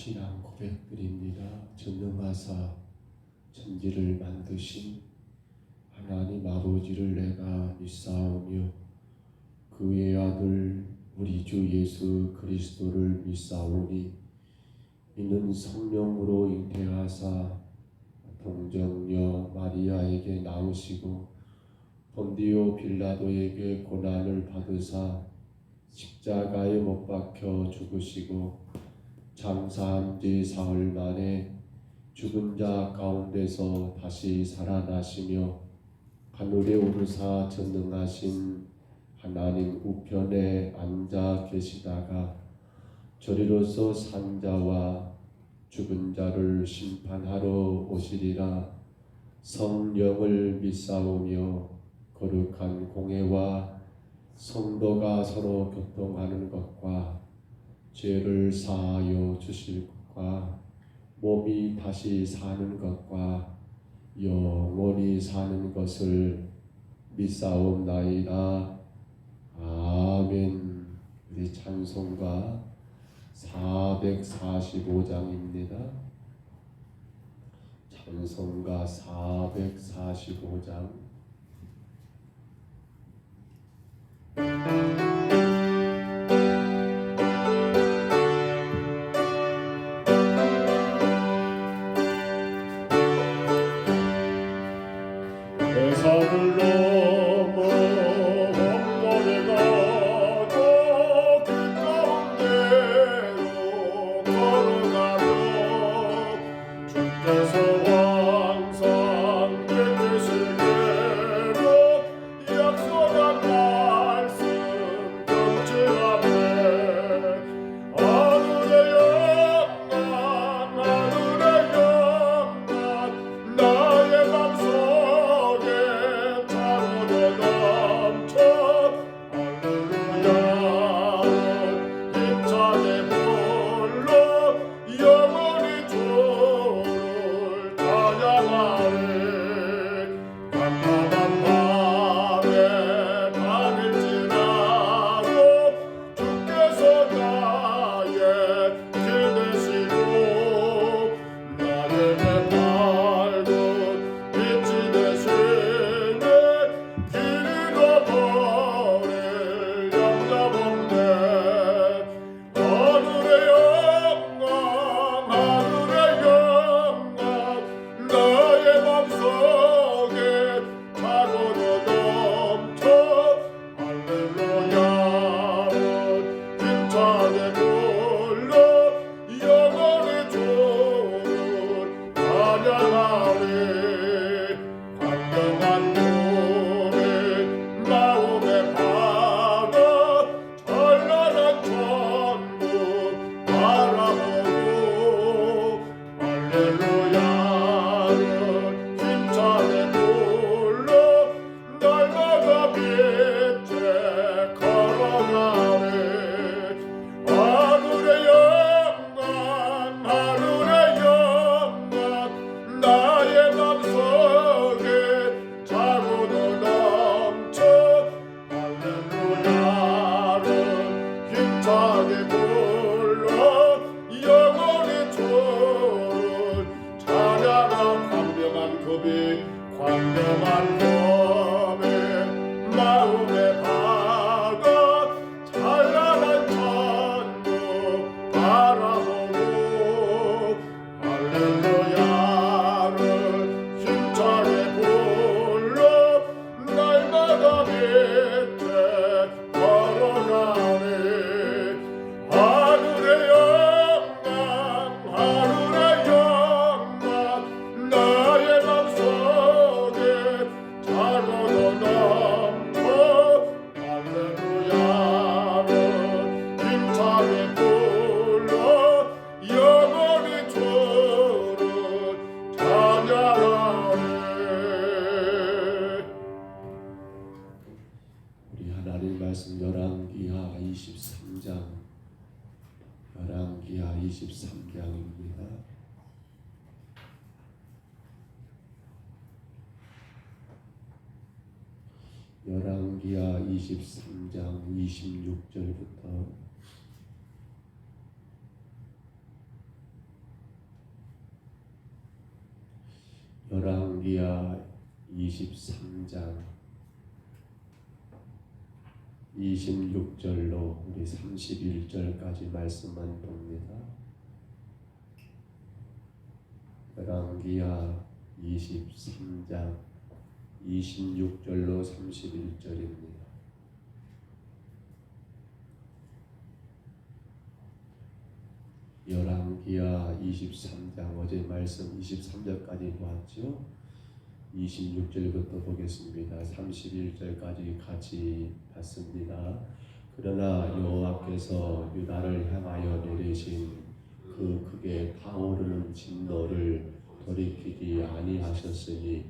신앙 고백드립니다. 전능하사 천지를 만드신 하나님 아버지를 내가 믿사오며 그의 아들 우리 주 예수 그리스도를 믿사오니 이는 성령으로 잉태하사 동정녀 마리아에게 나으시고 본디오 빌라도에게 고난을 받으사 십자가에 못 박혀 죽으시고 장사한 지 사흘 만에 죽은 자 가운데서 다시 살아나시며 하늘에 오르사 전능하신 하나님 우편에 앉아 계시다가 저리로서 산자와 죽은 자를 심판하러 오시리라. 성령을 믿사오며 거룩한 공회와 성도가 서로 교통하는 것과 죄를 사하여 주실 것과 몸이 다시 사는 것과 영원히 사는 것을 믿사옵나이다. 아멘. 우리 찬송가 445장입니다. 찬송가 445장. 세상을 넘어 험난에 가고 그 가운데로 걸어가며 주께서 항상 깨끗을 대로 약속한 말씀 경치하네. 하늘의 영광 하늘의 영광 나의 맘속 광명한 검에 마음에 박아 찬란한 천국 바라보고 할렐루야를 힘차게 불러 날마다 밑에 걸어가네. 하늘의 영광 하늘의 영광 나의 맘속에 차고도 넘쳐 할렐루야를 힘차게 불러 영원히 주를 찬양하네. 우리 하나님 말씀 열왕기하 23장 열왕기하 23장입니다. 열왕기하 23장 26절부터 열왕기하 23장 26절로 우리 31절까지 말씀만 봅니다. 열왕기하 23장 26절로 31절입니다. 열왕기하 23장 어제 말씀 23절까지 보았죠. 26절부터 보겠습니다. 31절까지 같이 봤습니다. 그러나 여호와께서 유다를 향하여 내리신 그 크게 타오르는 진노를 돌이키지 아니하셨으니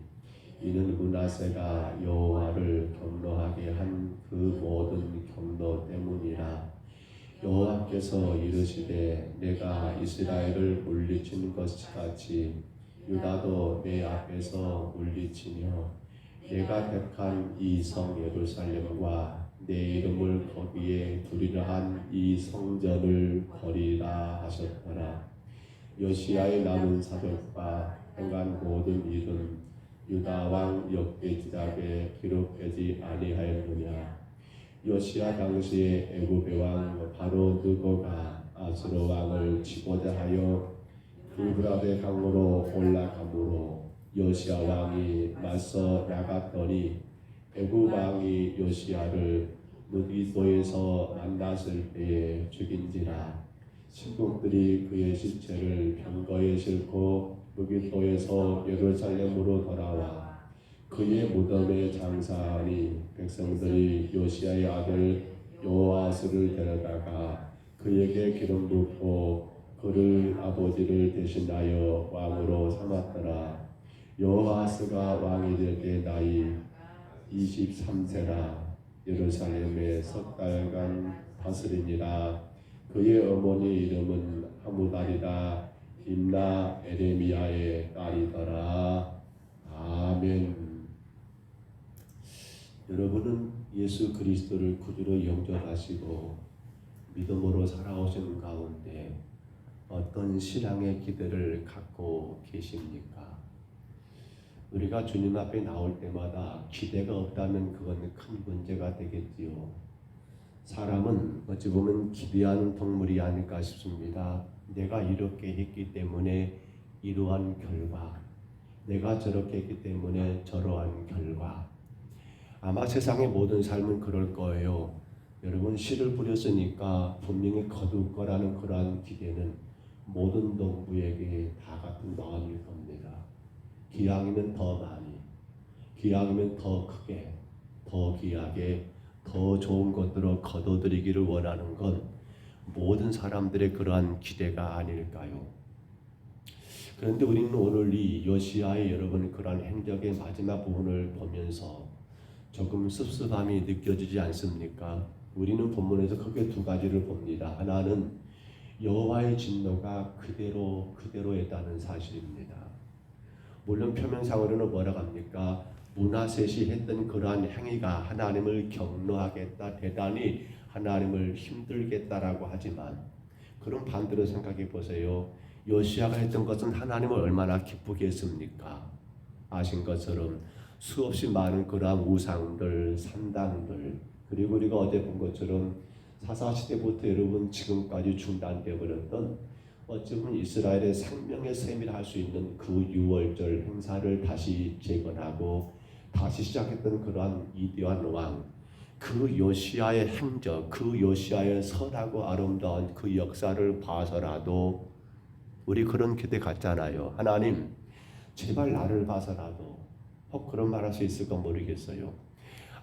이는 므낫세가 여호와를 경노하게 한 그 모든 경노 때문이라. 여호와께서 이르시되 내가 이스라엘을 물리친 것 같이 유다도 내 앞에서 물리치며 내가 택한 이 성 예루살렘과 내 이름을 거기에 두리라 한 이 성전을 버리라 하셨더라. 요시야의 남은 사적과 행한 모든 일은 유다 왕 역대지략에 기록되지 아니하였느냐. 요시야 당시에 애굽의 왕 바로 느고가 아스로 왕을 치고자 하여 유브라데 강으로 올라가므로 요시야 왕이 맞서 나갔더니 애굽 왕이 요시야를 무기도에서 만났을 때에 죽인지라. 신복들이 그의 시체를 병거에 싣고 무기도에서 예루살렘으로 돌아와 그의 무덤에 장사하니 백성들이 요시야의 아들 요아스를 데려다가 그에게 기름 붓고 그를 아버지를 대신하여 왕으로 삼았더라. 요아스가 왕이 될 때 나이 23세라. 예루살렘에 석 달간 다스리니라. 그의 어머니 이름은 하무달이라. 임나 에레미야의 딸이더라. 아멘. 여러분은 예수 그리스도를 구주로 영접하시고 믿음으로 살아오신 가운데 어떤 신앙의 기대를 갖고 계십니까? 우리가 주님 앞에 나올 때마다 기대가 없다면 그건 큰 문제가 되겠지요. 사람은 어찌 보면 기대하는 동물이 아닐까 싶습니다. 내가 이렇게 했기 때문에 이러한 결과, 내가 저렇게 했기 때문에 저러한 결과. 아마 세상의 모든 삶은 그럴 거예요. 여러분 씨를 뿌렸으니까 분명히 거둘 거라는 그러한 기대는 모든 동부에게 다 같은 마음일 겁니다. 기왕이면 더 많이, 기왕이면 더 크게, 더 귀하게, 더 좋은 것들로 거둬들이기를 원하는 건 모든 사람들의 그러한 기대가 아닐까요? 그런데 우리는 오늘 이 요시야의 여러분 그러한 행적의 마지막 부분을 보면서 조금 씁쓸함이 느껴지지 않습니까? 우리는 본문에서 크게 두 가지를 봅니다. 하나는 여호와의 진노가 그대로였다는 사실입니다. 물론 표면상으로는 뭐라고 합니까? 므낫셋이 했던 그러한 행위가 하나님을 경노하겠다, 대단히 하나님을 힘들겠다라고 하지만 그럼 반대로 생각해 보세요. 요시야가 했던 것은 하나님을 얼마나 기쁘게 했습니까? 아신 것처럼 수없이 많은 그러한 우상들, 산당들, 그리고 우리가 어제 본 것처럼 사사시대부터 여러분 지금까지 중단되어 버렸던 어쩌면 이스라엘의 생명의 셈이라 할 수 있는 그 유월절 행사를 다시 재건하고 다시 시작했던 그러한 위대한 왕, 그 요시야의 행적, 그 요시야의 선하고 아름다운 그 역사를 봐서라도 우리 그런 기대 갖잖아요. 하나님 제발 나를 봐서라도, 혹 그런 말 할 수 있을까 모르겠어요.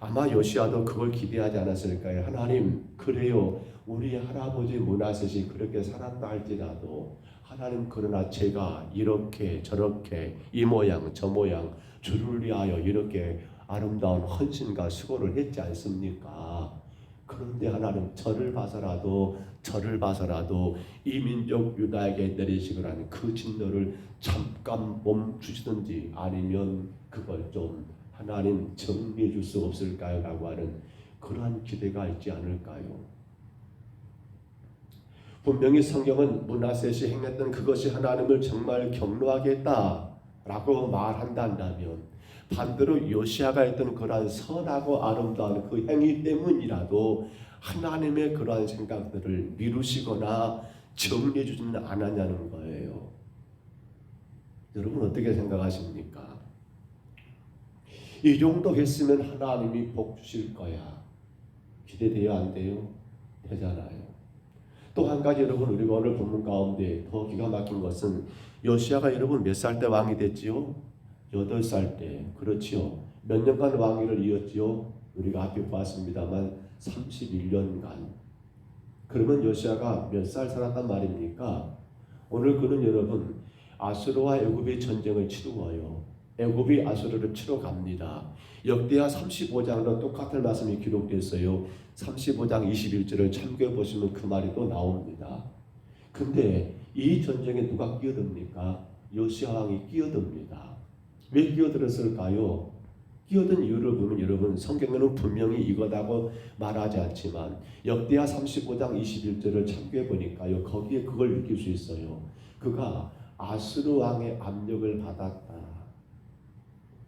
아마 요시야도 그걸 기대하지 않았을까요? 하나님 그래요, 우리 할아버지 므낫셋이 그렇게 살았다 할지라도 하나님 그러나 제가 이렇게 저렇게 이 모양 저 모양 주를 위하여 이렇게 아름다운 헌신과 수고를 했지 않습니까? 그런데 하나님 저를 봐서라도 이 민족 유다에게 내리시기로 하는 그 진노를 잠깐 멈추시든지 아니면 그걸 좀 하나님 정리해 줄 수 없을까요? 라고 하는 그러한 기대가 있지 않을까요? 분명히 성경은 므낫셋이 행했던 그것이 하나님을 정말 경노하게 했다 라고 말한다면 반대로 요시아가 했던 그러한 선하고 아름다운 그 행위 때문이라도 하나님의 그러한 생각들을 미루시거나 정리해 주지는 않았냐는 거예요. 여러분 어떻게 생각하십니까? 이 정도 했으면 하나님이 복 주실 거야. 기대돼요? 안 돼요? 되잖아요. 또 한 가지 여러분, 우리가 오늘 본문 가운데 더 기가 막힌 것은 요시아가 여러분 몇 살 때 왕이 됐지요? 8살 때. 그렇지요. 몇 년간 왕위를 이었지요? 우리가 앞에 보았습니다만 31년간. 그러면 요시아가 몇 살 살았단 말입니까? 오늘 그는 여러분 아수르와 애굽의 전쟁을 치루어요. 애굽이 아수르를 치러 갑니다. 역대하 35장도 똑같은 말씀이 기록됐어요. 35장 21절을 참고해 보시면 그 말이 또 나옵니다. 근데 이 전쟁에 누가 끼어듭니까? 요시아 왕이 끼어듭니다. 왜 끼어들었을까요? 끼어든 이유를 보면 여러분 성경에는 분명히 이거다고 말하지 않지만 역대하 35장 21절을 참고해 보니까요. 거기에 그걸 느낄 수 있어요. 그가 아수르 왕의 압력을 받았다.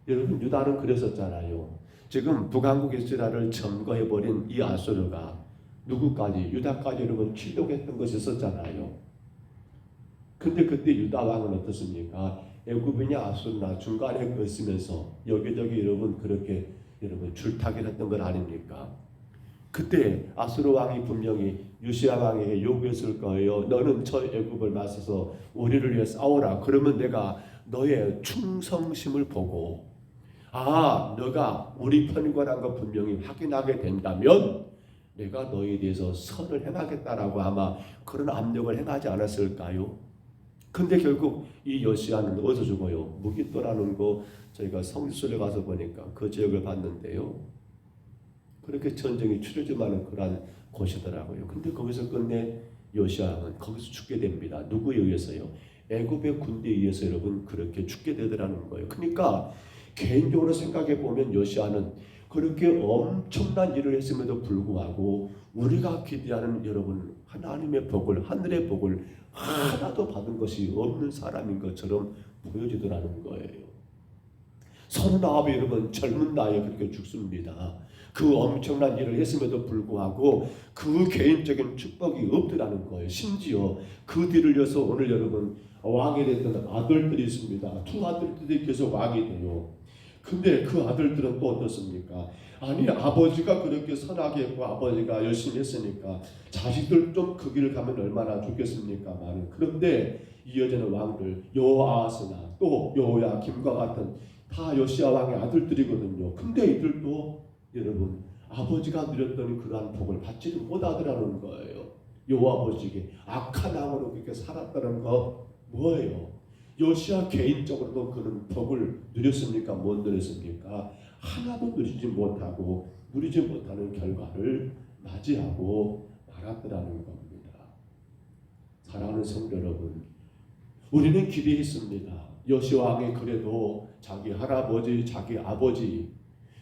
여러분 유다는 그랬었잖아요. 지금 북한국 이스라엘을 점거해버린 이 아수르가 누구까지? 유다까지 여러분 침략했던 것이 있었잖아요. 근데 그때 유다 왕은 어떻습니까? 애굽이냐 아수르나 중간에 있으면서 여기저기 여러분 그렇게 여러분 줄타기를 했던 건 아닙니까? 그때 아수르 왕이 분명히 요시아 왕에게 요구했을 거예요. 너는 저 애굽을 맞서서 우리를 위해 싸우라. 그러면 내가 너의 충성심을 보고 너가 우리 편이라는 거 분명히 확인하게 된다면 내가 너에 대해서 선을 행하겠다라고 아마 그런 압력을 행하지 않았을까요? 근데 결국 이 요시아는 어디서 죽어요? 무기또라는 거 저희가 성지순례 가서 보니까 그 지역을 봤는데요. 그렇게 전쟁이 치러지만은 그러한 곳이더라고요. 근데 거기서 끝내 요시아는 거기서 죽게 됩니다. 누구에 의해서요? 애굽의 군대에 의해서 여러분 그렇게 죽게 되더라는 거예요. 그러니까 개인적으로 생각해 보면 요시아는 그렇게 엄청난 일을 했음에도 불구하고 우리가 기대하는 여러분 하나님의 복을 하늘의 복을 하나도 받은 것이 없는 사람인 것처럼 보여지더라는 거예요. 39의 여러분 젊은 나이에 그렇게 죽습니다. 그 엄청난 일을 했음에도 불구하고 그 개인적인 축복이 없더라는 거예요. 심지어 그 뒤를 이어서 오늘 여러분 왕이 됐던 아들들이 있습니다. 두 아들들이 계속 왕이 돼요. 근데 그 아들들은 또 어떻습니까? 아니 아버지가 그렇게 선하게 했고 아버지가 열심히 했으니까 자식들 좀 그 길을 가면 얼마나 좋겠습니까? 그런데 이어지는 왕들 여호아스나 또 여호야김과 같은 다 요시아 왕의 아들들이거든요. 근데 이들도 여러분 아버지가 누렸던 그러한 복을 받지도 못하더라는 거예요. 여호아버지에게 악한 왕으로 그렇게 살았다는 거 뭐예요? 요시아 개인적으로도 그런 복을 누렸습니까? 못 누렸습니까? 하나도 누리지 못하고 누리지 못하는 결과를 맞이하고 말았더라는 겁니다. 사랑하는 성도 여러분, 우리는 기대했습니다. 요시아 왕이 그래도 자기 할아버지, 자기 아버지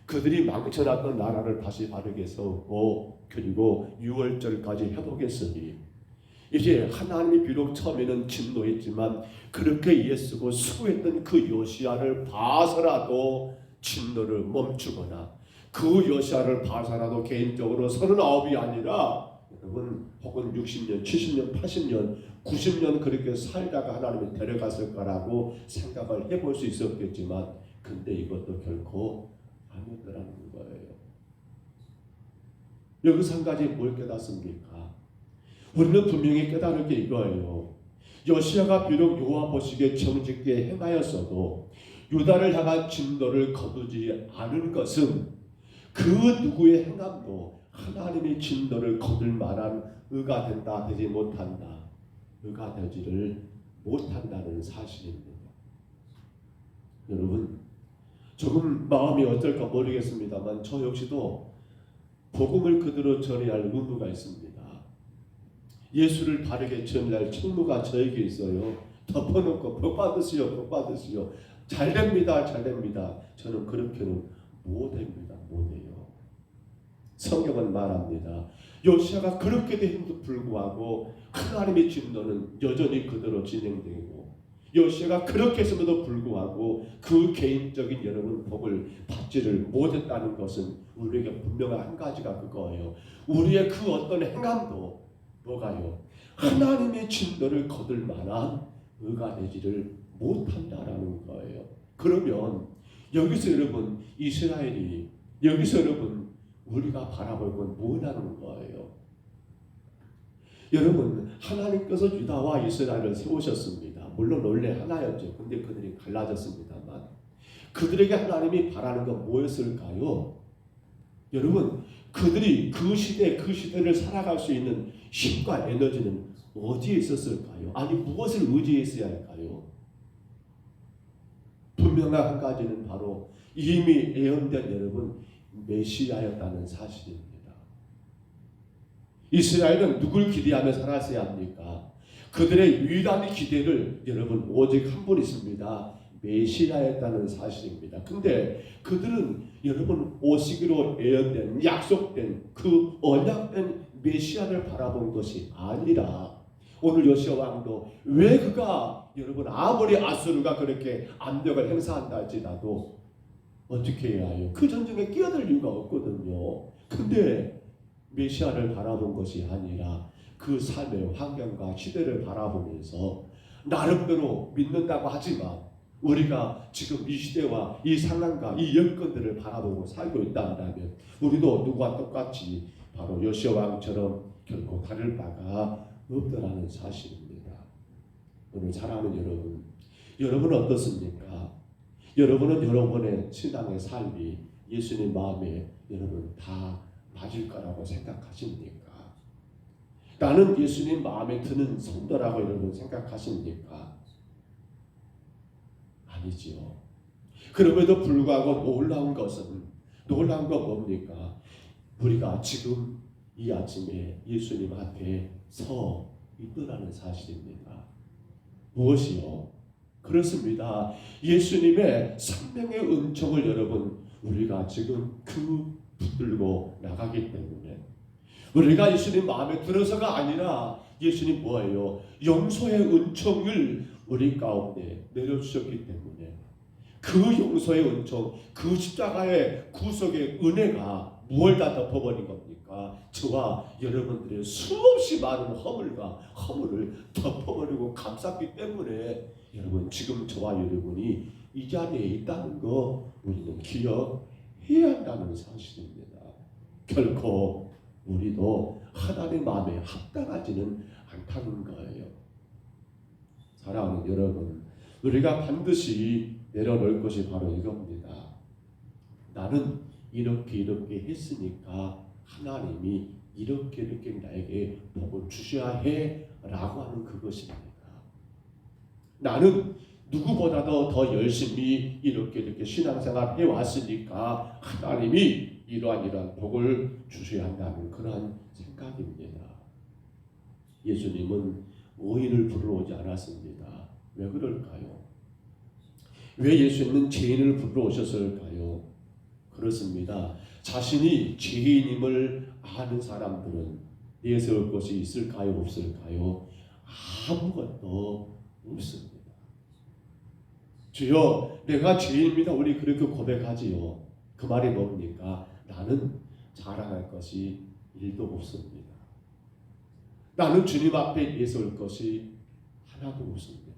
그들이 망쳐놨던 나라를 다시 바르게 세우고 그리고 6월절까지 회복했으니 이제 하나님이 비록 처음에는 진노했지만 그렇게 애쓰고 수고했던 그 요시아를 봐서라도 진노를 멈추거나 그 요시아를 봐서라도 개인적으로 39이 아니라 여러분 혹은 60년, 70년, 80년, 90년 그렇게 살다가 하나님이 데려갔을 거라고 생각을 해볼 수 있었겠지만 근데 이것도 결코 아니었더라는 거예요. 여기서 한 가지 뭘 깨닫습니까? 우리는 분명히 깨달을 게 이거예요. 요시아가 비록 여호와 보시기에 정직게 행하였어도 유다를 향한 진노를 거두지 않은 것은 그 누구의 행함도 하나님의 진노를 거둘 만한 의가 된다 되지 못한다. 의가 되지를 못한다는 사실입니다. 여러분 조금 마음이 어떨까 모르겠습니다만 저 역시도 복음을 그대로 전해야 할 의무가 있습니다. 예수를 바르게 전할 책무가 저에게 있어요. 덮어놓고 복 받으시오, 복 받으시오. 잘 됩니다, 잘 됩니다. 저는 그렇게는 못됩니다, 못해요. 성경은 말합니다. 요시아가 그렇게 됨에도 불구하고 하나님의 진노는 여전히 그대로 진행되고 여호수아가 그렇게 했음에도 불구하고 그 개인적인 여러분 복을 받지를 못했다는 것은 우리에게 분명한 한 가지가 그거예요. 우리의 그 어떤 행함도 뭐가요? 하나님의 진노를 거둘 만한 의가 되지를 못한다라는 거예요. 그러면 여기서 여러분 이스라엘이 여기서 여러분 우리가 바라볼 건 뭐라는 거예요? 여러분 하나님께서 유다와 이스라엘을 세우셨습니다. 물론 원래 하나였죠. 근데 그들이 갈라졌습니다만 그들에게 하나님이 바라는 건 뭐였을까요? 여러분 그들이 그 시대를 살아갈 수 있는 힘과 에너지는 어디에 있었을까요? 아니 무엇을 의지했어야 할까요? 분명한 한 가지는 바로 이미 예언된 여러분 메시아였다는 사실입니다. 이스라엘은 누굴 기대하며 살았어야 합니까? 그들의 유일한 기대를 여러분 오직 한 분 있습니다. 메시아였다는 사실입니다. 근데 그들은 여러분 오시기로 예언된 약속된 그 언약된 메시아를 바라본 것이 아니라 오늘 요시야 왕도 왜 그가 여러분 아무리 아수르가 그렇게 압력을 행사한다 할지라도 어떻게 해야 해요? 그 전쟁에 끼어들 이유가 없거든요. 근데 메시아를 바라본 것이 아니라 그 삶의 환경과 시대를 바라보면서 나름대로 믿는다고 하지만 우리가 지금 이 시대와 이 상황과 이 여건들을 바라보고 살고 있다면 우리도 누구와 똑같이 바로 요시야 왕처럼 결코 다를 바가 없다라는 사실입니다. 오늘 사랑하는 여러분은 어떻습니까? 여러분은 여러분의 신앙의 삶이 예수님 마음에 여러분 다 맞을 거라고 생각하십니까? 나는 예수님 마음에 드는 성도라고 여러분 생각하십니까? 아니지요. 그럼에도 불구하고 놀라운 건 뭡니까? 우리가 지금 이 아침에 예수님 앞에 서 있더라는 사실입니다. 무엇이요? 그렇습니다. 예수님의 생명의 은총을 여러분 우리가 지금 붙들고 나가기 때문에 우리가 예수님 마음에 들어서가 아니라 예수님 뭐예요? 용서의 은총을 우리 가운데 내려주셨기 때문에 그 용서의 은총, 그 십자가의 구속의 은혜가 무엇을 다 덮어버린 겁니까? 저와 여러분들의 수없이 많은 허물을 덮어버리고 감쌌기 때문에 여러분 지금 저와 여러분이 이 자리에 있다는 거 우리는 기억해야 한다는 사실입니다. 결코 우리도 하나님 마음에 합당하지는 않다는 거예요. 사랑하는 여러분, 우리가 반드시 내려놓을 것이 바로 이겁니다. 나는 이렇게 했으니까 하나님이 이렇게 나에게 복을 주셔야 해 라고 하는 그것입니다. 나는 누구보다도 더 열심히 이렇게 신앙생활 해왔으니까 하나님이 이러한 복을 주셔야 한다는 그러한 생각입니다. 예수님은 의인을 부르러 오지 않았습니다. 왜 그럴까요? 왜 예수님은 죄인을 부르러 오셨을까요? 그렇습니다. 자신이 죄인임을 아는 사람들은 내세울 것이 있을까요? 없을까요? 아무것도 없습니다. 주여 내가 죄인입니다. 우리 그렇게 고백하지요. 그 말이 뭡니까? 나는 자랑할 것이 일도 없습니다. 나는 주님 앞에 내세울 것이 하나도 없습니다.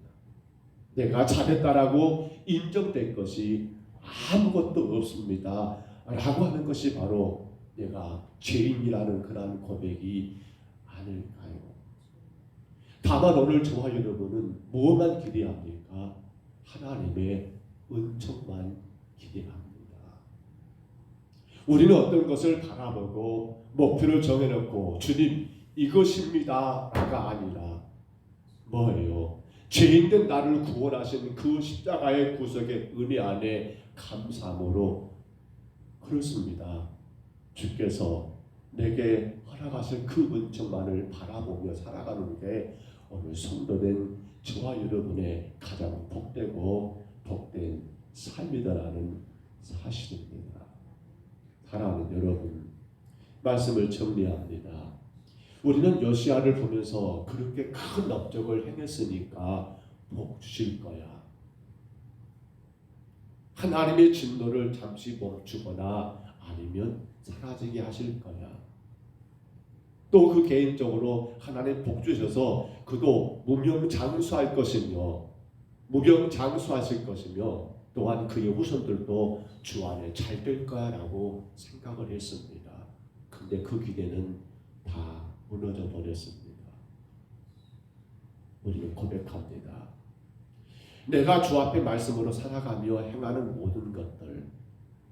내가 잘했다라고 인정된 것이 아무것도 없습니다 라고 하는 것이 바로 내가 죄인이라는 그러한 고백이 아닐까요? 다만 오늘 저와 여러분은 무엇만 기대합니까? 하나님의 은총만 기대합니다. 우리는 어떤 것을 바라보고 목표를 정해놓고 주님 이것입니다 라가 아니라 뭐예요? 죄인된 나를 구원하신 그 십자가의 구속의 은혜 안에 감사함으로 그렇습니다. 주께서 내게 허락하신 그 은총만을 바라보며 살아가는 게 오늘 성도된 저와 여러분의 가장 복된 삶이다라는 사실입니다. 사랑하는 여러분, 말씀을 정리합니다. 우리는 요시야를 보면서 그렇게 큰 업적을 행했으니까 복 주실 거야. 하나님의 진노를 잠시 멈추거나 아니면 사라지게 하실 거야. 또 그 개인적으로 하나님 복 주셔서 그도 무명장수할 것이며 무병장수하실 것이며 또한 그의 후손들도 주 안에 잘 될 거야라고 생각을 했습니다. 근데 그 기대는 다 무너져 버렸습니다. 우리는 고백합니다. 내가 주 앞에 말씀으로 살아가며 행하는 모든 것들,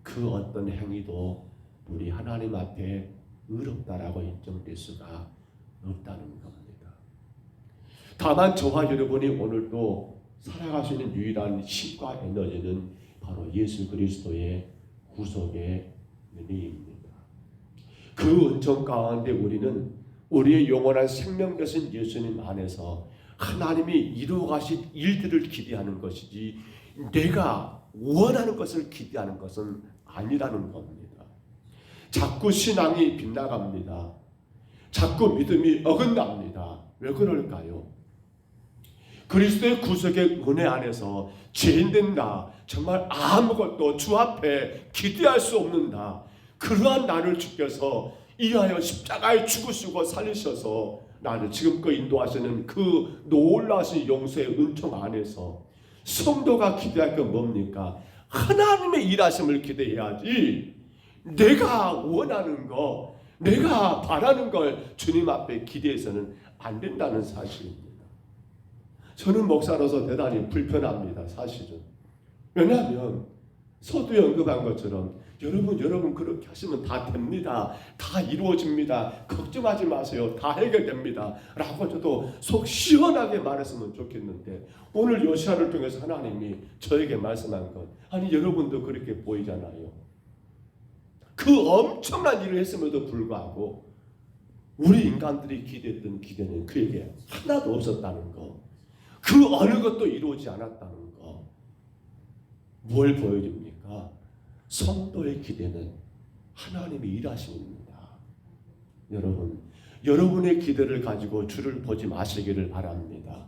그 어떤 행위도 우리 하나님 앞에 의롭다라고 인정될 수가 없다는 겁니다. 다만 저와 여러분이 오늘도 살아갈 수 있는 유일한 힘과 에너지는 바로 예수 그리스도의 구속의 은혜입니다. 그 은총 가운데 우리는 우리의 영원한 생명 되신 예수님 안에서 하나님이 이루어가신 일들을 기대하는 것이지 내가 원하는 것을 기대하는 것은 아니라는 겁니다. 자꾸 신앙이 빗나갑니다. 자꾸 믿음이 어긋납니다. 왜 그럴까요? 그리스도의 구속의 은혜 안에서 죄인된 나, 정말 아무것도 주 앞에 기대할 수 없는 나, 그러한 나를 주께서 이하여 십자가에 죽으시고 살리셔서 나를 지금껏 인도하시는 그 놀라신 용서의 은총 안에서 성도가 기대할 건 뭡니까? 하나님의 일하심을 기대해야지 내가 원하는 거, 내가 바라는 걸 주님 앞에 기대해서는 안 된다는 사실입니다. 저는 목사로서 대단히 불편합니다. 사실은. 왜냐하면 서두에 언급한 것처럼 여러분 그렇게 하시면 다 됩니다. 다 이루어집니다. 걱정하지 마세요. 다 해결됩니다. 라고 저도 속 시원하게 말했으면 좋겠는데 오늘 요시아를 통해서 하나님이 저에게 말씀한 것, 아니 여러분도 그렇게 보이잖아요. 그 엄청난 일을 했음에도 불구하고 우리 인간들이 기대했던 기대는 그에게 하나도 없었다는 거, 그 어느 것도 이루어지지 않았다는 거, 뭘 보여줍니까? 성도의 기대는 하나님이 일하십니다. 여러분의 기대를 가지고 주를 보지 마시기를 바랍니다.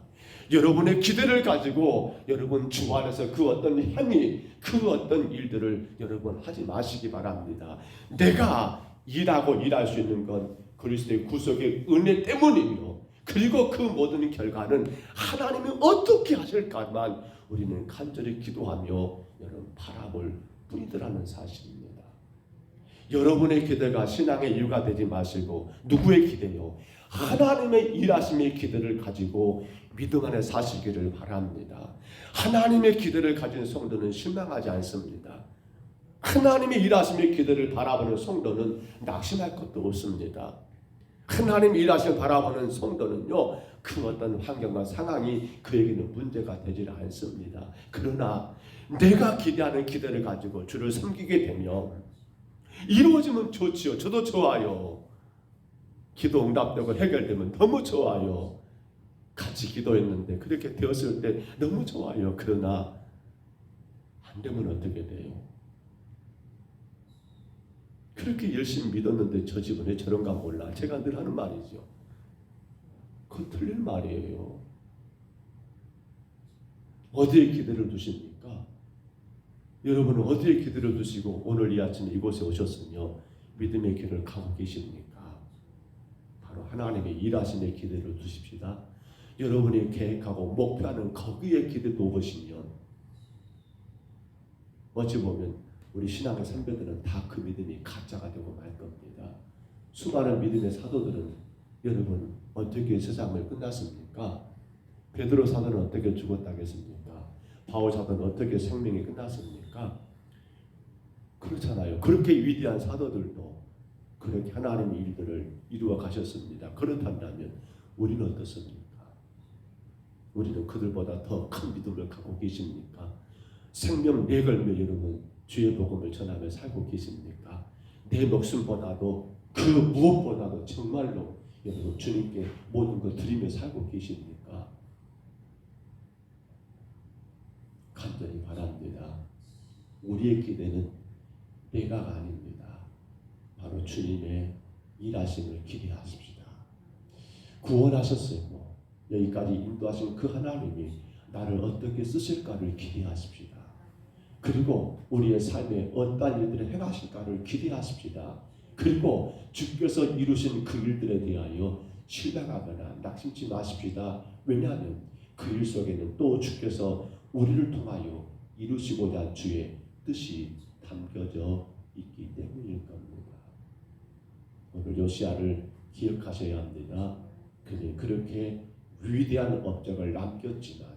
여러분의 기대를 가지고 여러분 주 안에서 그 어떤 행위, 그 어떤 일들을 여러분 하지 마시기 바랍니다. 내가 일할 수 있는 건 그리스도의 구속의 은혜 때문이며, 그리고 그 모든 결과는 하나님이 어떻게 하실까만 우리는 간절히 기도하며 여러분 바라볼 뿐이더라는 사실입니다. 여러분의 기대가 신앙의 이유가 되지 마시고 누구의 기대요? 하나님의 일하심의 기대를 가지고 믿음 안에 사시기를 바랍니다. 하나님의 기대를 가진 성도는 실망하지 않습니다. 하나님의 일하심의 기대를 바라보는 성도는 낙심할 것도 없습니다. 하나님의 일하심을 바라보는 성도는요, 그 어떤 환경과 상황이 그에게는 문제가 되질 않습니다. 그러나 내가 기대하는 기대를 가지고 주를 섬기게 되면 이루어지면 좋지요. 저도 좋아요. 기도 응답되고 해결되면 너무 좋아요. 같이 기도했는데 그렇게 되었을 때 너무 좋아요. 그러나 안 되면 어떻게 돼요? 그렇게 열심히 믿었는데 저 집은 왜 저런가 몰라. 제가 늘 하는 말이죠. 그건 틀린 말이에요. 어디에 기대를 두십니까? 여러분은 어디에 기대를 두시고 오늘 이 아침에 이곳에 오셨으며 믿음의 길을 가고 계십니까? 바로 하나님의 일하심의 기대를 두십시다. 여러분이 계획하고 목표하는 거기에 기대 놓으시면 어찌 보면 우리 신앙의 선배들은 다 그 믿음이 가짜가 되고 말 겁니다. 수많은 믿음의 사도들은 여러분 어떻게 세상을 끝났습니까? 베드로 사도는 어떻게 죽었다겠습니까? 바울 사도는 어떻게 생명이 끝났습니까? 그렇잖아요. 그렇게 위대한 사도들도 그렇게 하나님의 일들을 이루어 가셨습니다. 그렇다면 우리는 어떻습니까? 우리는 그들보다 더 큰 믿음을 갖고 계십니까? 생명 내걸며 여러분 주의 복음을 전하며 살고 계십니까? 내 목숨보다도 그 무엇보다도 정말로 여러분 주님께 모든 것 드리며 살고 계십니까? 간절히 바랍니다. 우리의 기대는 내가가 아닙니다. 바로 주님의 일하심을 기대하십시다. 구원하셨으고 여기까지 인도하신 그 하나님이 나를 어떻게 쓰실까를 기대하십시다. 그리고 우리의 삶에 어떠한 일들을 행하실까를 기대하십시다. 그리고 주께서 이루신 그 일들에 대하여 실망하거나 낙심치 마십시다. 왜냐하면 그 일 속에는 또 주께서 우리를 통하여 이루시고자 주의 뜻이 담겨져 있기 때문일 겁니다. 오늘 요시야를 기억하셔야 합니다. 그는 그렇게 위대한 업적을 남겼지만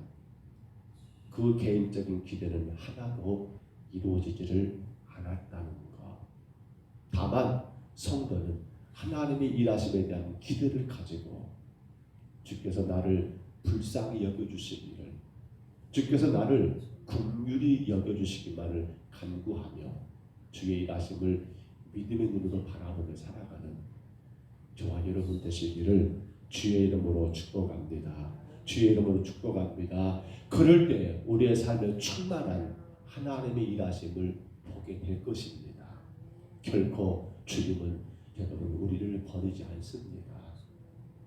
그 개인적인 기대는 하나도 이루어지지를 않았다는 것. 다만 성도는 하나님의 일하심에 대한 기대를 가지고 주께서 나를 불쌍히 여겨주시기를, 주께서 나를 긍휼히 여겨주시기만을 간구하며 주의 일하심을 믿음의 눈으로 바라보며 살아가는 저와 여러분 되시기를 주의 이름으로 축복합니다. 주의 이름으로 축복합니다. 그럴 때 우리의 삶에 충만한 하나님의 일하심을 보게 될 것입니다. 결코 주님은 여러분 우리를 버리지 않습니다.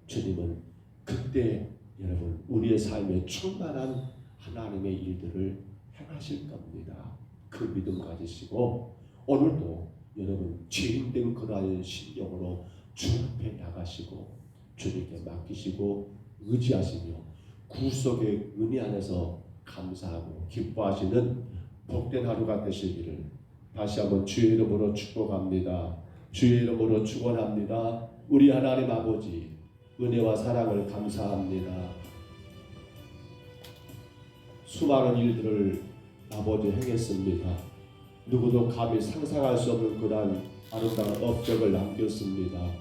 주님은 그때 여러분 우리의 삶에 충만한 하나님의 일들을 행하실 겁니다. 그 믿음 가지시고 오늘도 여러분 죄인된 그러한 심령으로 주 앞에 나가시고 주님께 맡기시고 의지하시며 구속의 은혜 안에서 감사하고 기뻐하시는 복된 하루가 되시기를 다시 한번 주의 이름으로 축복합니다. 주의 이름으로 축원합니다. 우리 하나님 아버지 은혜와 사랑을 감사합니다. 수많은 일들을 아버지 행했습니다. 누구도 감히 상상할 수 없는 그러한 아름다운 업적을 남겼습니다.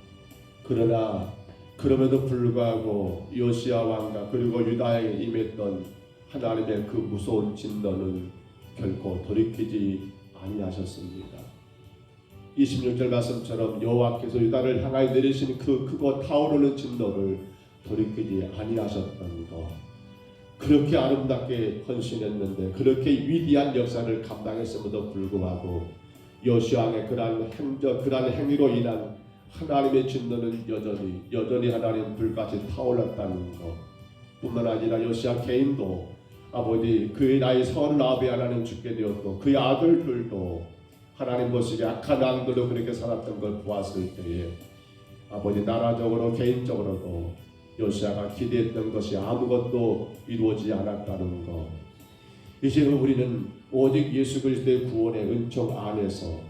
그러나 그럼에도 불구하고 요시야 왕과 그리고 유다에 임했던 하나님의 그 무서운 진노는 결코 돌이키지 아니하셨습니다. 26절 말씀처럼 여호와께서 유다를 향하여 내리신 그 크고 타오르는 진노를 돌이키지 아니하셨던 것, 그렇게 아름답게 헌신했는데 그렇게 위대한 역사를 감당했음에도 불구하고 요시야 왕의 그러한 행위로 인한 하나님의 진노는 여전히 하나님 불같이 타올랐다는 것 뿐만 아니라 요시야 개인도 아버지 그의 나이 39에 하나님 죽게 되었고 그의 아들들도 하나님 보시기에 악한 왕들로 그렇게 살았던 걸 보았을 때에 아버지 나라적으로 개인적으로도 요시야가 기대했던 것이 아무것도 이루어지지 않았다는 것. 이제 우리는 오직 예수 그리스도의 구원의 은총 안에서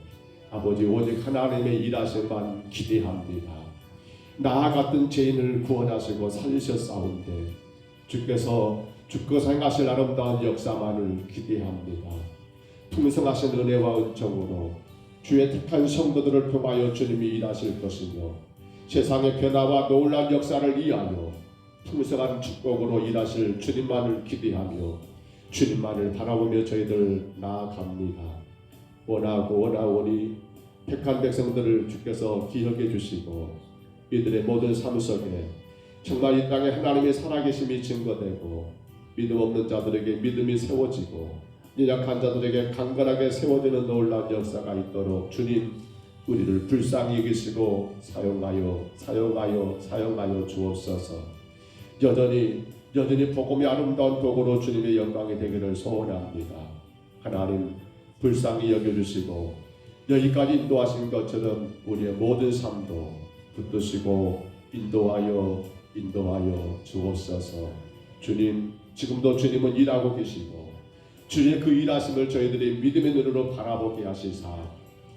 아버지 오직 하나님의 일하심만 기대합니다. 나 같은 죄인을 구원하시고 살리셨사온데 주께서 주께서 행하실 아름다운 역사만을 기대합니다. 풍성하신 은혜와 은총으로 주의 택한 성도들을 통하여 주님이 일하실 것이며 세상의 변화와 놀라운 역사를 위하여 풍성한 축복으로 일하실 주님만을 기대하며 주님만을 바라보며 저희들 나아갑니다. 원하오니 택한 백성들을 주께서 기억해 주시고 이들의 모든 삶 속에 정말 이 땅에 하나님의 살아계심이 증거되고 믿음 없는 자들에게 믿음이 세워지고 연약한 자들에게 강건하게 세워지는 놀라운 역사가 있도록 주님 우리를 불쌍히 여기시고 사용하여 주옵소서. 여전히 복음의 아름다운 도구로 주님의 영광이 되기를 소원합니다. 하나님 불쌍히 여겨주시고 여기까지 인도하신 것처럼 우리의 모든 삶도 붙드시고 인도하여 주옵소서. 주님 지금도 주님은 일하고 계시고 주님의 그 일하심을 저희들이 믿음의 눈으로 바라보게 하시사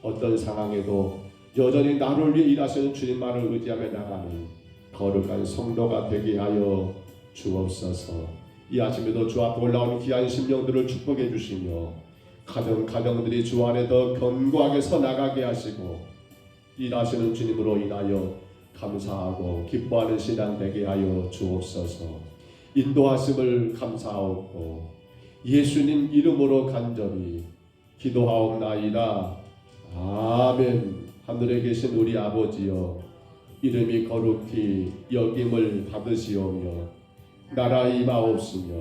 어떤 상황에도 여전히 나를 위해 일하시는 주님만을 의지하며 나가는 거룩한 성도가 되게 하여 주옵소서. 이 아침에도 주 앞에 올라오는 귀한 심령들을 축복해 주시며 가정들이 주 안에 더 견고하게 서 나가게 하시고 일하시는 주님으로 인하여 감사하고 기뻐하는 신앙 되게 하여 주옵소서. 인도하심을 감사하옵고 예수님 이름으로 간절히 기도하옵나이다. 아멘. 하늘에 계신 우리 아버지여 이름이 거룩히 여김을 받으시오며 나라 임하옵시며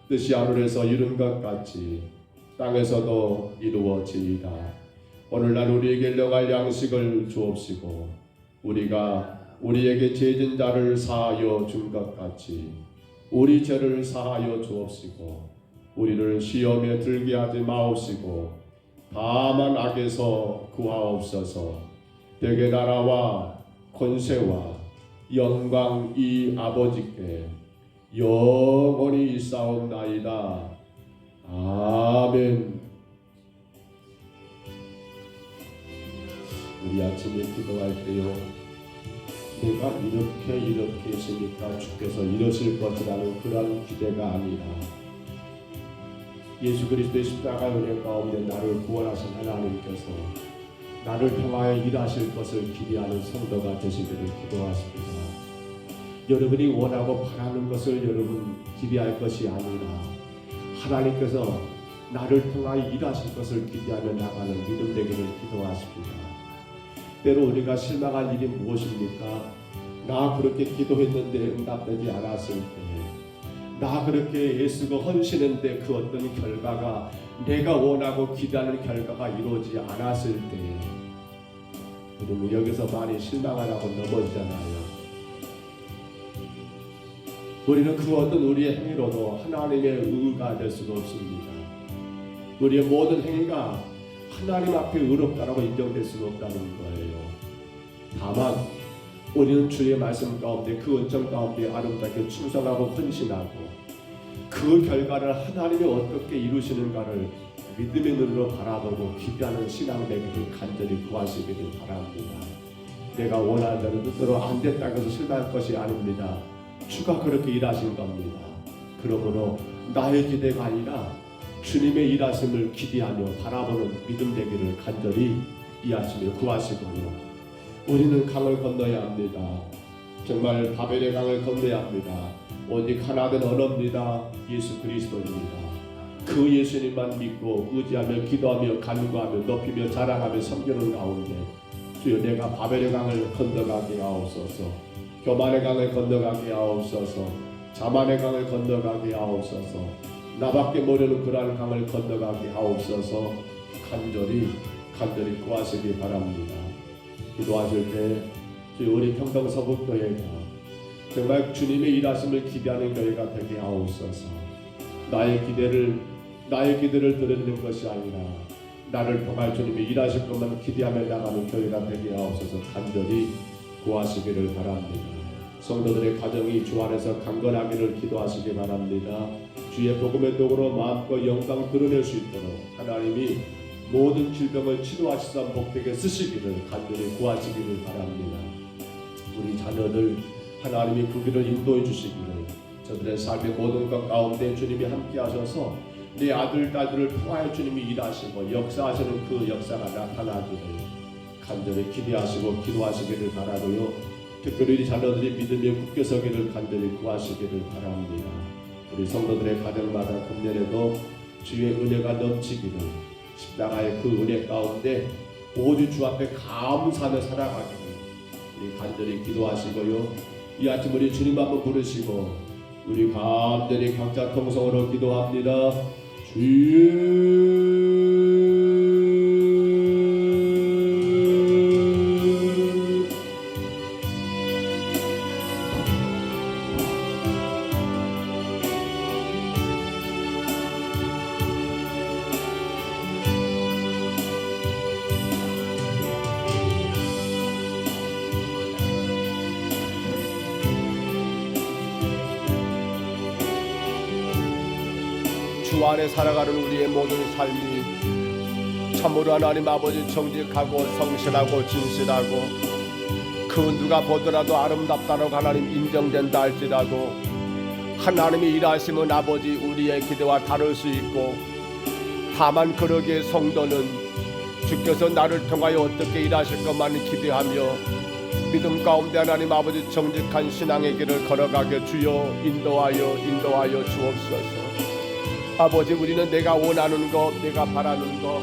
뜻이 하늘에서 이룬 것 같이 땅에서도 이루어지이다. 오늘날 우리에게 일용할 양식을 주옵시고 우리가 우리에게 죄진 자를 사하여 준 것 같이 우리 죄를 사하여 주옵시고 우리를 시험에 들게 하지 마옵시고 다만 악에서 구하옵소서. 대개 나라와 권세와 영광이 아버지께 영원히 있사옵나이다. 아멘. 우리 아침에 기도할 때요, 내가 이렇게 했으니까 주께서 이러실 것이라는 그런 기대가 아니라 예수 그리스도의 십자가 은혜 가운데 나를 구원하신 하나님께서 나를 통하여 일하실 것을 기대하는 성도가 되시기를 기도하십니다. 여러분이 원하고 바라는 것을 여러분 기대할 것이 아니라 하나님께서 나를 통하여 일하실 것을 기대하며 나가는 믿음 되기를 기도하십니다. 때로 우리가 실망할 일이 무엇입니까? 나 그렇게 기도했는데 응답되지 않았을 때, 나 그렇게 애쓰고 헌신했는데 그 어떤 결과가 내가 원하고 기대하는 결과가 이루어지지 않았을 때, 여러분 여기서 많이 실망을 하고 넘어지잖아요. 우리는 그 어떤 우리의 행위로도 하나님의 의가 될 수가 없습니다. 우리의 모든 행위가 하나님 앞에 의롭다라고 인정될 수가 없다는 거예요. 다만 우리는 주의 말씀 가운데 그 은총 가운데 아름답게 충성하고 헌신하고 그 결과를 하나님이 어떻게 이루시는가를 믿음의 눈으로 바라보고 기대하는 신앙 되기를 간절히 구하시기를 바랍니다. 내가 원하는 대로 뜻대로 안 됐다고 해서 실망할 것이 아닙니다. 주가 그렇게 일하신 겁니다. 그러므로 나의 기대가 아니라 주님의 일하심을 기대하며 바라보는 믿음 되기를 간절히 이 아침에 구하시고요. 우리는 강을 건너야 합니다. 정말 바벨의 강을 건너야 합니다. 오직 하나 된 언어입니다. 예수 그리스도입니다. 그 예수님만 믿고 의지하며 기도하며 간구하며 높이며 자랑하며 섬기는 가운데 주여 내가 바벨의 강을 건너가게 하옵소서. 교만의 강을 건너가게 하옵소서. 자만의 강을 건너가게 하옵소서. 나밖에 모르는 그러한 강을 건너가게 하옵소서. 간절히 구하시기 바랍니다. 기도하실 때 주여 우리 평동 서북교회가 정말 주님의 일하심을 기대하는 교회가 되게 하옵소서. 나의 기대를 드리는 것이 아니라 나를 통할 주님의 일하실 것만 기대하며 나가는 교회가 되게 하옵소서. 간절히 구하시기를 바랍니다. 성도들의 가정이 주 안에서 강건하기를 기도하시기 바랍니다. 주의 복음의 도구로 마음껏 영광 드러낼 수 있도록 하나님이 모든 질병을 치료하시사 복되게 쓰시기를 간절히 구하시기를 바랍니다. 우리 자녀들 하나님이 그 길을 인도해 주시기를, 저들의 삶의 모든 것 가운데 주님이 함께 하셔서 내 아들 딸들을 통하여 주님이 일하시고 역사하시는 그 역사가 나타나기를 간절히 기대하시고 기도하시기를 바라고요. 특별히 우리 자녀들이 믿음에 굳게 서기를 간절히 구하시기를 바랍니다. 우리 성도들의 가정마다 금년에도 주의 은혜가 넘치기를, 십자가의 그 은혜 가운데 오직 주 앞에 감사하며 살아가기를 우리 간절히 기도하시고요. 이 아침 우리 주님 한번 부르시고 우리 간절히 각자 통성으로 기도합니다. 주여 주 안에 살아가는 우리의 모든 삶이 참으로 하나님 아버지 정직하고 성실하고 진실하고 그 누가 보더라도 아름답다라고 하나님 인정된다 할지라도 하나님이 일하시면 아버지 우리의 기대와 다를 수 있고, 다만 그러기에 성도는 주께서 나를 통하여 어떻게 일하실 것만 기대하며 믿음 가운데 하나님 아버지 정직한 신앙의 길을 걸어가게 주여 인도하여 주옵소서. 아버지 우리는 내가 원하는 것, 내가 바라는 것,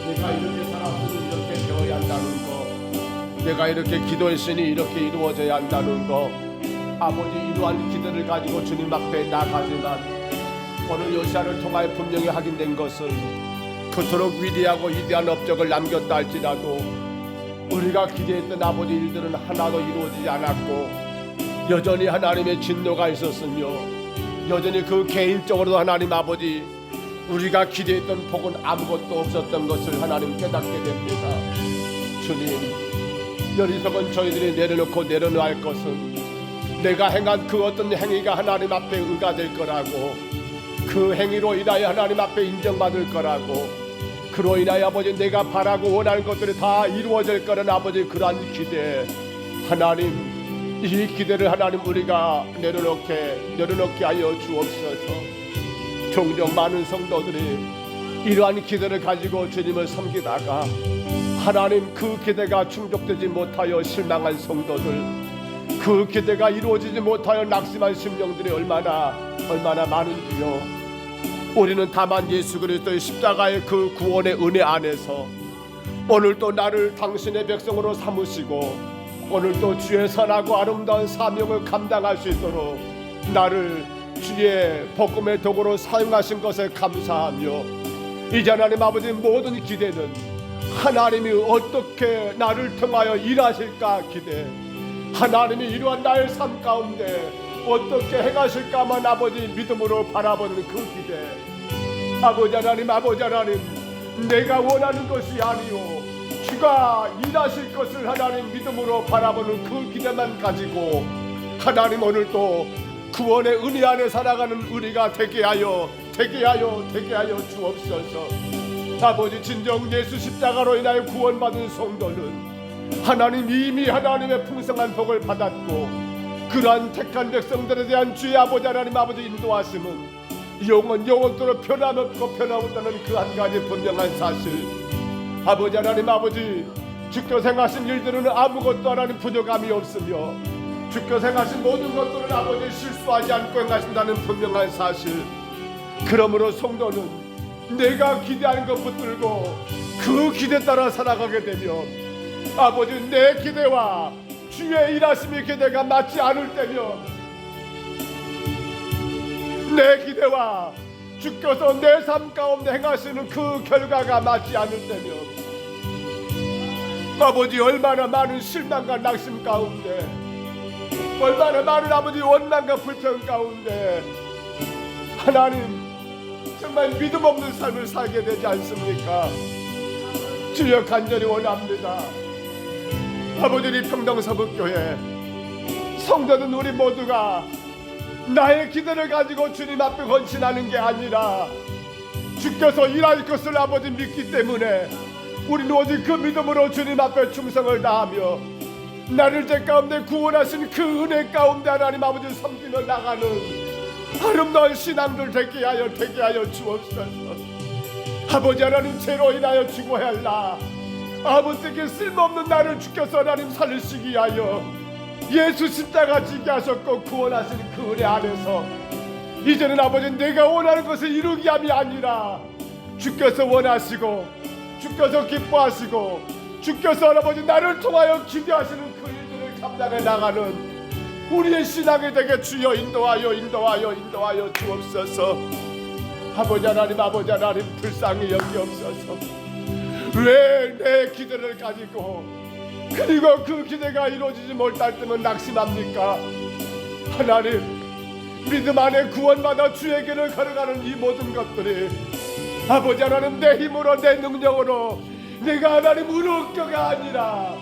내가 이렇게 살았으니 이렇게 되어야 한다는 것, 내가 이렇게 기도했으니 이렇게 이루어져야 한다는 것, 아버지 이러한 기대를 가지고 주님 앞에 나가지만 오늘 요시아를 통하여 분명히 확인된 것은 그토록 위대하고 위대한 업적을 남겼다 할지라도 우리가 기대했던 아버지 일들은 하나도 이루어지지 않았고 여전히 하나님의 진노가 있었으며 여전히 그 개인적으로도 하나님 아버지 우리가 기대했던 복은 아무것도 없었던 것을 하나님 깨닫게 됩니다. 주님, 여리석은 저희들이 내려놓고 내려놓을 것은 내가 행한 그 어떤 행위가 하나님 앞에 의가 될 거라고, 그 행위로 인하여 하나님 앞에 인정받을 거라고, 그로 인하여 아버지 내가 바라고 원하는 것들이 다 이루어질 거라는 아버지 그러한 기대, 하나님 이 기대를 하나님 우리가 내려놓게 하여 주옵소서. 종종 많은 성도들이 이러한 기대를 가지고 주님을 섬기다가 하나님 그 기대가 충족되지 못하여 실망한 성도들, 그 기대가 이루어지지 못하여 낙심한 심령들이 얼마나 많은지요. 우리는 다만 예수 그리스도의 십자가의 그 구원의 은혜 안에서 오늘도 나를 당신의 백성으로 삼으시고 오늘도 주의 선하고 아름다운 사명을 감당할 수 있도록 나를 주의 복음의 도구로 사용하신 것에 감사하며, 이제 하나님 아버지 모든 기대는 하나님이 어떻게 나를 통하여 일하실까 기대, 하나님이 이러한 나의 삶 가운데 어떻게 행하실까만 아버지 믿음으로 바라보는 그 기대. 아버지 하나님 내가 원하는 것이 아니오 주가 일하실 것을 하나님 믿음으로 바라보는 그 기대만 가지고 하나님 오늘도 구원의 은혜 안에 살아가는 우리가 되게 하여 주옵소서. 아버지 진정 예수 십자가로 인하여 구원받은 성도는 하나님 이미 하나님의 풍성한 복을 받았고, 그러한 택한 백성들에 대한 주의 아버지 하나님 아버지 인도하심은 영원토록 변함없고 변함없다는 그 한 가지 분명한 사실. 아버지 하나님 아버지 주께서 행하신 일들은 아무것도 하나님 부족함이 없으며 주께서 행하신 모든 것들은 아버지 실수하지 않고 행하신다는 분명한 사실. 그러므로 성도는 내가 기대하는 것 붙들고 그 기대 따라 살아가게 되면 아버지 내 기대와 주의 일하심의 기대가 맞지 않을 때면, 내 기대와 주께서 내 삶 가운데 행하시는 그 결과가 맞지 않을 때면 아버지 얼마나 많은 실망과 낙심 가운데, 얼마나 많은 아버지 원망과 불평 가운데 하나님 정말 믿음 없는 삶을 살게 되지 않습니까? 주여 간절히 원합니다. 아버지 우리 평동서북교회 성도는 우리 모두가 나의 기대를 가지고 주님 앞에 헌신하는 게 아니라 주께서 일할 것을 아버지 믿기 때문에 우리는 오직 그 믿음으로 주님 앞에 충성을 다하며 나를 죄 가운데 구원하신 그 은혜 가운데 하나님 아버지 섬기며 나가는 아름다운 신앙들 되게 하여 주옵소서. 아버지 하나님 죄로 인하여 죽어야 할 나, 아버지께 쓸모없는 나를 주께서 하나님 살리시기 하여 예수 십자가 지게 하셨고 구원하신 그 은혜 안에서 이제는 아버지 내가 원하는 것을 이루기 함이 아니라 주께서 원하시고 주께서 기뻐하시고 주께서 아버지 나를 통하여 기대하시는 그 일들을 감당해 나가는 우리의 신앙이 되게 주여 인도하여 주옵소서. 아버지 하나님 불쌍히 여기옵소서. 왜 내 기대를 가지고 그리고 그 기대가 이루어지지 못할 때면 낙심합니까? 하나님 믿음 안에 구원받아 주의 길을 걸어가는 이 모든 것들이 아버지 하나님 내 힘으로 내 능력으로 내가 하나님 의롭게가 아니라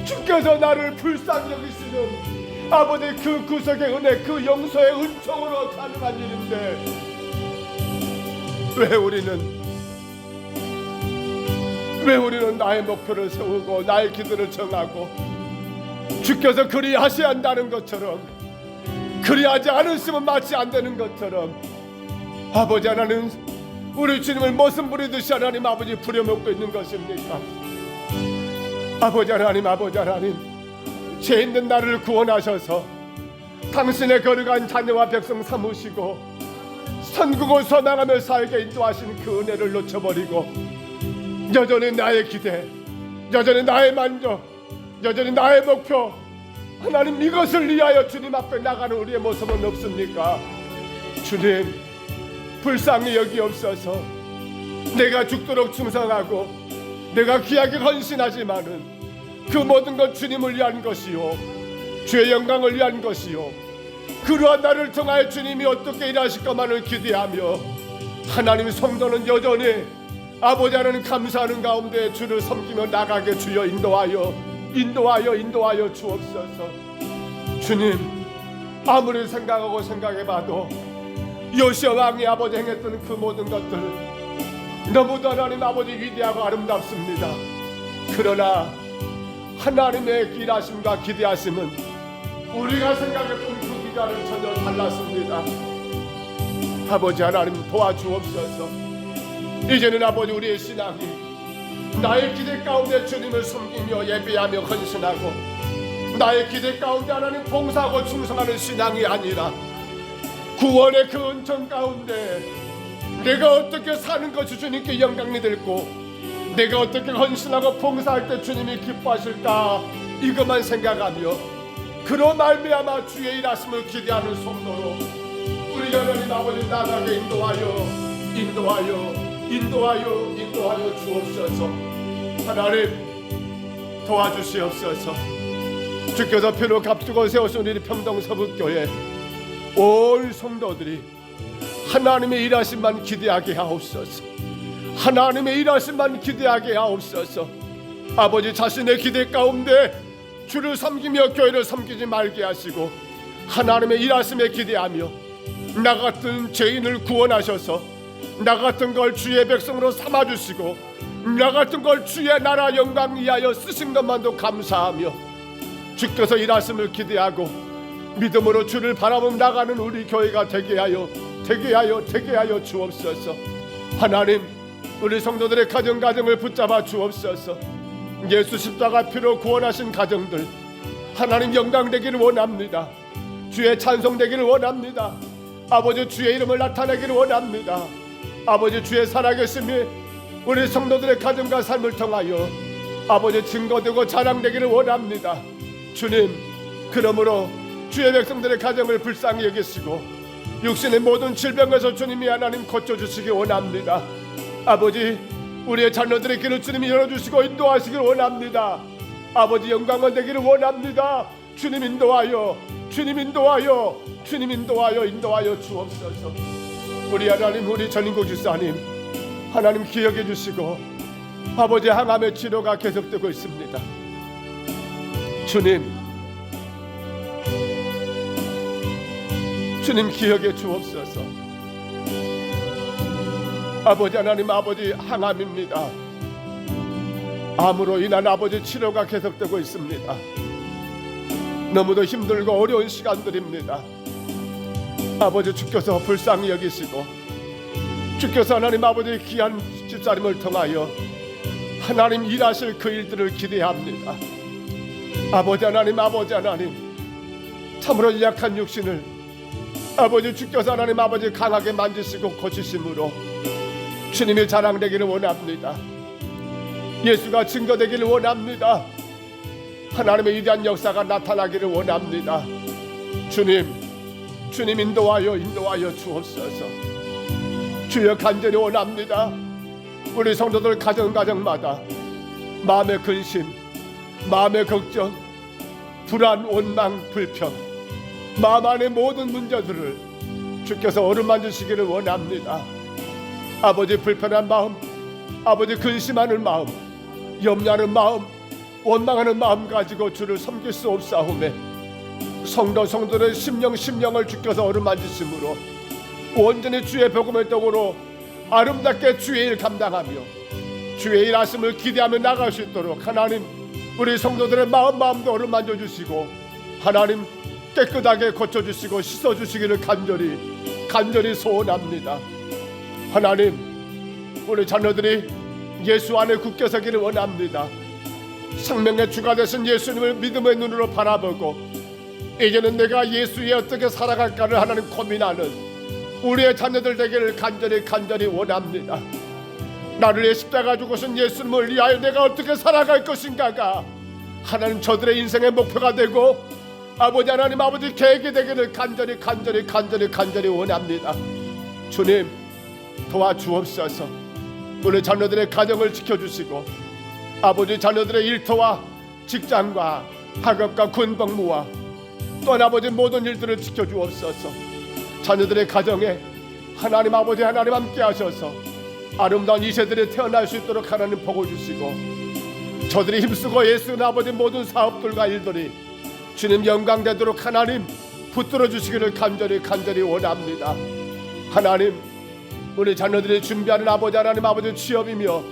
주께서 나를 불쌍히 여기시는 아버지 그 구속의 은혜, 그 용서의 은총으로 가능한 일인데 왜 우리는 나의 목표를 세우고 나의 기도를 정하고 주께서 그리하셔야 한다는 것처럼 그리하지 않으시면 마치 안 되는 것처럼 아버지 하나님 우리 주님을 모순 부리듯이 하나님 아버지 부려먹고 있는 것입니까? 아버지 하나님 죄 있는 나를 구원하셔서 당신의 거룩한 자녀와 백성 삼으시고 선국을 선항하며 살게 인도하신 그 은혜를 놓쳐버리고 여전히 나의 기대, 여전히 나의 만족, 여전히 나의 목표 하나님 이것을 위하여 주님 앞에 나가는 우리의 모습은 없습니까? 주님 불쌍히 여기옵소서. 내가 죽도록 충성하고 내가 귀하게 헌신하지만은 그 모든 것 주님을 위한 것이요 주의 영광을 위한 것이요 그러한 나를 통하여 주님이 어떻게 일하실 것만을 기대하며 하나님 성도는 여전히 아버지 하나님 감사하는 가운데 주를 섬기며 나가게 주여 인도하여 주옵소서. 주님, 아무리 생각하고 생각해봐도 요시아 왕이 아버지 행했던 그 모든 것들 너무도 하나님 아버지 위대하고 아름답습니다. 그러나 하나님의 일하심과 기대하심은 우리가 생각했던 그 기대와는 전혀 달랐습니다. 아버지 하나님 도와주옵소서. 이제는 아버지 우리의 신앙이 나의 기대 가운데 주님을 섬기며 예배하며 헌신하고 나의 기대 가운데 하나님 봉사하고 충성하는 신앙이 아니라 구원의 그 은총 가운데 내가 어떻게 사는 것이 주님께 영광이 될고 내가 어떻게 헌신하고 봉사할 때 주님이 기뻐하실까 이것만 생각하며 그로 말미암아 주의 일하심을 기대하는 성도로 우리 하나님 아버지 나가게 인도하여 주옵소서. 하나님 도와주시옵소서. 주께서 피로 값주고 세우신 우리 평동서북교회 온 성도들이 하나님의 일하심만 기대하게 하옵소서. 하나님의 일하심만 기대하게 하옵소서. 아버지 자신의 기대 가운데 주를 섬기며 교회를 섬기지 말게 하시고 하나님의 일하심에 기대하며 나 같은 죄인을 구원하셔서 나 같은 걸 주의 백성으로 삼아주시고 나 같은 걸 주의 나라 영광 위하여 쓰신 것만도 감사하며 주께서 일하심을 기대하고 믿음으로 주를 바라보며 나가는 우리 교회가 되게 하여 주옵소서. 하나님 우리 성도들의 가정을 붙잡아 주옵소서. 예수 십자가 피로 구원하신 가정들 하나님 영광 되기를 원합니다. 주의 찬송 되기를 원합니다. 아버지 주의 이름을 나타내기를 원합니다. 아버지 주의 살아계심이 우리 성도들의 가정과 삶을 통하여 아버지 증거되고 자랑되기를 원합니다. 주님, 그러므로 주의 백성들의 가정을 불쌍히 여기시고 육신의 모든 질병에서 주님이 하나님 고쳐주시기 원합니다. 아버지 우리의 자녀들의 길을 주님이 열어주시고 인도하시기를 원합니다. 아버지 영광을 되기를 원합니다. 주님 인도하여 주옵소서. 우리 하나님 우리 전인국 집사님 하나님 기억해 주시고 아버지 항암의 치료가 계속되고 있습니다. 주님 기억해 주옵소서. 아버지 하나님 아버지 항암입니다. 암으로 인한 아버지 치료가 계속되고 있습니다. 너무도 힘들고 어려운 시간들입니다. 아버지 주께서 불쌍히 여기시고 주께서 하나님 아버지 귀한 집사님을 통하여 하나님 일하실 그 일들을 기대합니다. 아버지 하나님 참으로 약한 육신을 아버지 주께서 하나님 아버지 강하게 만지시고 고치심으로 주님이 자랑되기를 원합니다. 예수가 증거되기를 원합니다. 하나님의 위대한 역사가 나타나기를 원합니다. 주님 인도하여 주옵소서. 주여 간절히 원합니다. 우리 성도들 가정마다 마음의 근심, 마음의 걱정, 불안, 원망, 불평, 마음 안의 모든 문제들을 주께서 어루만지시기를 원합니다. 아버지 불편한 마음, 아버지 근심하는 마음, 염려하는 마음, 원망하는 마음 가지고 주를 섬길 수 없사오매 성도들의 심령을 주께서 어루만지심으로 온전히 주의 복음의 떡으로 아름답게 주의 일 감당하며 주의 일 하심을 기대하며 나갈 수 있도록 하나님 우리 성도들의 마음도 어루만져 주시고 하나님 깨끗하게 고쳐주시고 씻어주시기를 간절히 소원합니다. 하나님 우리 자녀들이 예수 안에 굳게 서기를 원합니다. 생명의 주가 되신 예수님을 믿음의 눈으로 바라보고 이제는 내가 예수 위에 어떻게 살아갈까를 하나님 고민하는 우리의 자녀들 되기를 간절히 원합니다. 나를 위해 십자가 죽으신 예수님을 위하여 내가 어떻게 살아갈 것인가가 하나님 저들의 인생의 목표가 되고 아버지 하나님 아버지 계획이 되기를 간절히 원합니다. 주님 도와주옵소서. 우리 자녀들의 가정을 지켜주시고 아버지 자녀들의 일터와 직장과 학업과 군복무와 또한 아버지 모든 일들을 지켜주옵소서. 자녀들의 가정에 하나님 아버지 하나님 함께 하셔서 아름다운 이 세대에 태어날 수 있도록 하나님 복을 주시고, 저들이 힘쓰고 애쓰는 아버지 모든 사업들과 일들이 주님 영광되도록 하나님 붙들어 주시기를 간절히 원합니다. 하나님, 우리 자녀들이 준비하는 아버지 하나님 아버지 취업이며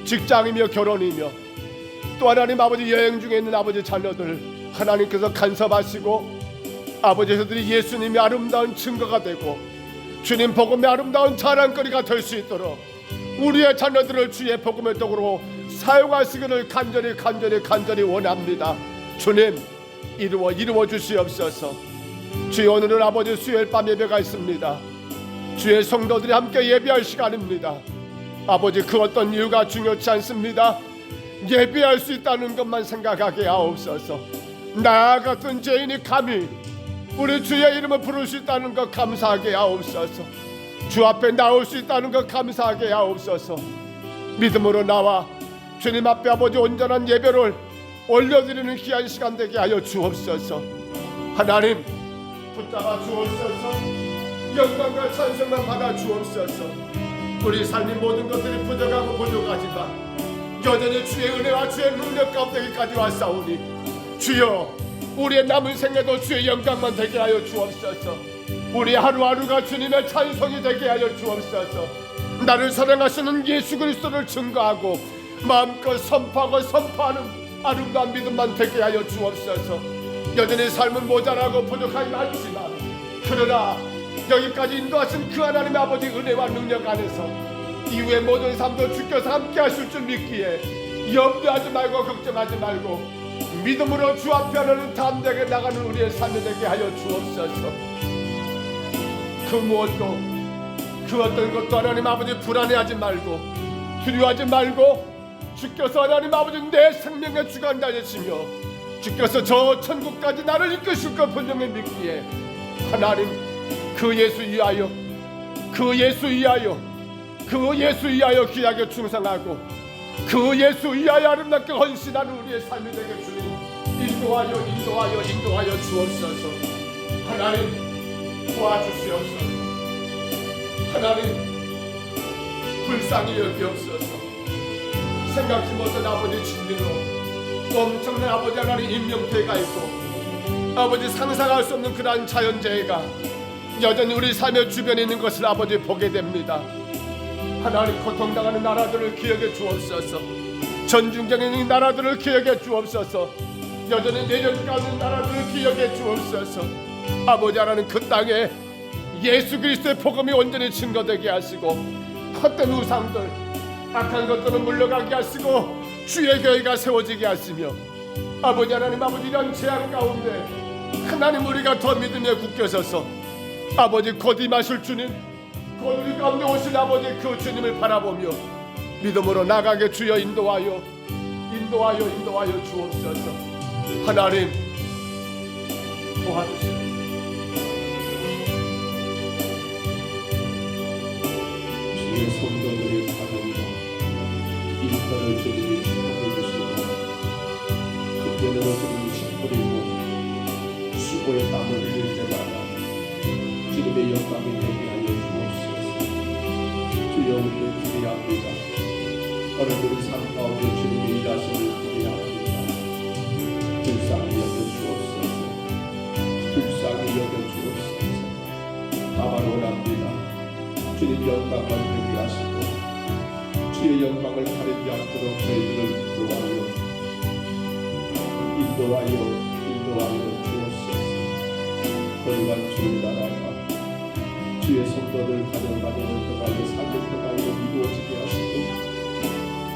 직장이며 결혼이며 또 하나님 아버지 여행 중에 있는 아버지 자녀들 하나님께서 간섭하시고 아버지 저들이 예수님의 아름다운 증거가 되고 주님 복음의 아름다운 자랑거리가 될 수 있도록 우리의 자녀들을 주의 복음의 떡으로 사용하시기를 간절히 원합니다. 주님 이루어 주시옵소서. 주여, 오늘은 아버지 수요일 밤 예배가 있습니다. 주의 성도들이 함께 예배할 시간입니다. 아버지, 그 어떤 이유가 중요치 않습니다. 예배할 수 있다는 것만 생각하게 하옵소서. 나 같은 죄인이 감히 우리 주의 이름을 부를 수 있다는 것 감사하게 하옵소서. 주 앞에 나올 수 있다는 것 감사하게 하옵소서. 믿음으로 나와 주님 앞에 아버지 온전한 예배를 올려드리는 귀한 시간 되게 하여 주옵소서. 하나님 붙잡아 주옵소서. 영광과 찬송만 받아 주옵소서. 우리 삶의 모든 것들이 부족하고 부족하지만 여전히 주의 은혜와 주의 능력 가운데까지 왔사오니 주여, 우리의 남은 생애도 주의 영광만 되게 하여 주옵소서. 우리 하루하루가 주님의 찬송이 되게 하여 주옵소서. 나를 사랑하시는 예수 그리스도를 증거하고 마음껏 선포하는 아름다운 믿음만 되게 하여 주옵소서. 여전히 삶은 모자라고 부족하긴 하지만 그러나 여기까지 인도하신 그 하나님의 아버지 은혜와 능력 안에서 이후의 모든 삶도 주께서 함께 하실 줄 믿기에 염려하지 말고 걱정하지 말고 믿음으로 주 앞에 하는 담대하게 나가는 우리의 삶이 되게 하여 주옵소서. 그 무엇도 그 어떤 것도 하나님 아버지 불안해하지 말고 두려워하지 말고 주께서 하나님 아버지 내 생명의 주관자 되시며 주께서 저 천국까지 나를 이끄실 것 분명히 믿기에 하나님 그 예수 위하여 귀하게 충성하고 그 예수 위하여 아름답게 헌신하는 우리의 삶이 되게 주님 인도하여 주옵소서. 하나님 도와주시옵소서. 하나님 불쌍히 여기옵소서. 생각지 못한 아버지 진리로 엄청난 아버지 하나님 인명피해가 있고 아버지 상상할 수 없는 그러한 자연재해가 여전히 우리 삶의 주변에 있는 것을 아버지 보게 됩니다. 하나님 고통당하는 나라들을 기억해 주옵소서. 전중경에 있는 나라들을 기억해 주옵소서. 여전히 내전 가는 나라들을 기억해 주옵소서. 아버지 하나님 그 땅에 예수 그리스도의 복음이 온전히 증거되게 하시고 헛된 우상들 악한 것들은 물러가게 하시고 주의 교회가 세워지게 하시며 아버지 하나님 아버지 이런 재앙 가운데 하나님 우리가 더 믿음에 굳게 서서 아버지 곧 임하실 주님 곧 우리 가운데 오실 아버지 그 주님을 바라보며 믿음으로 나가게 주여 인도하여 주옵소서. 하나님 도와주시옵소서. 주의 성도들의 가정과 인터를 주님이 축복해 주시고 그때는 주님이 씻뿌리고 수고의 땀을 흘릴 때마다 주님의 영광이 되게 하여 주옵소서. 주여 우리를 기대합니다. 오늘 우리 삶 가운데 주님의 일하심을 기대합니다. 불쌍히 여겨주옵소서. 다만 원합니다. 주님 영광만 되게 하시고 주의 영광을 가리지 않도록 저희들을 인도하여 주옵소서. 거룩한 주의 나라가 주의 성도들 가정을 통하여 삶을 통하여 이루어지게 하시고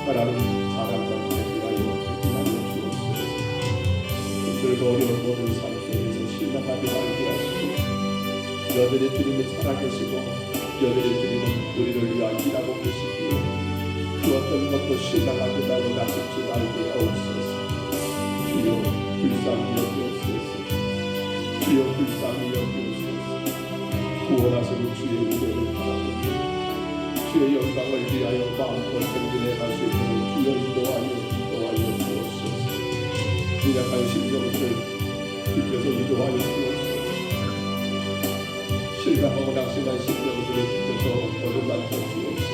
하나님 자랑과 되게 하여 주옵소서. 힘들고 어려운 모든 삶 속에서 신랑하게 알게 하시고 여전히 주님은 살아계시고 여전히 주님은 우리를 위하여 일하고 계시기에 그 어떤 것도 신랑하게 나고 나설 줄 알게 하옵소서. 주여 불쌍히 여기옵소서. 주여 불쌍히 여기옵소서. 구원하시는 주의 은혜를 바라보며 주의 영광을 위하여 마음껏 전진해 갈 수 있도록 주여 인도하여 주옵소서. 미약한 심령들 주께서 인도하여 주옵소서. 실망하고 낙심한 심령들을 주께서 거듭나게 주옵소서.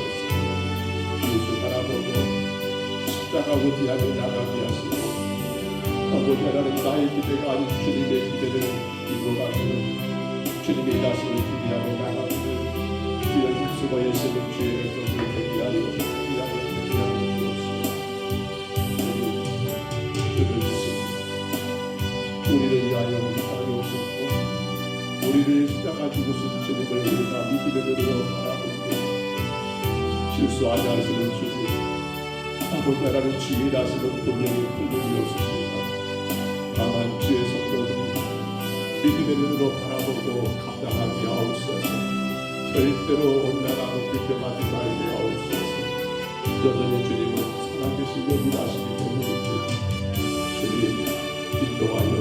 예수 바라보고 십자가고 뒤하며 나가게 하시고 아버지 하나님 나의 기대가 아닌 주님의 기대를 이루어가는 주님의 일하심을 기대하며 나가는 주여 힘쓰고 예수님 주의 백성들을 대기하여 주옵소서. 주를 믿습니다. 우리를 위하여 하옵소서. 우리를 십자가 죽으신 주님을 우리가 믿음의 눈으로 바라볼 때 실수하지 않으시는 주님 아버지 하나님 주의 일하시는 분명히 없습니다. 다만 주의 성도들이 믿음의 눈으로 바라보고 감당하게 하옵소서. 절대로 온난하고 불평하지 말게 하옵소서. 여전히 주님은 살아계시며 일하시기 때문에 주님 인도하여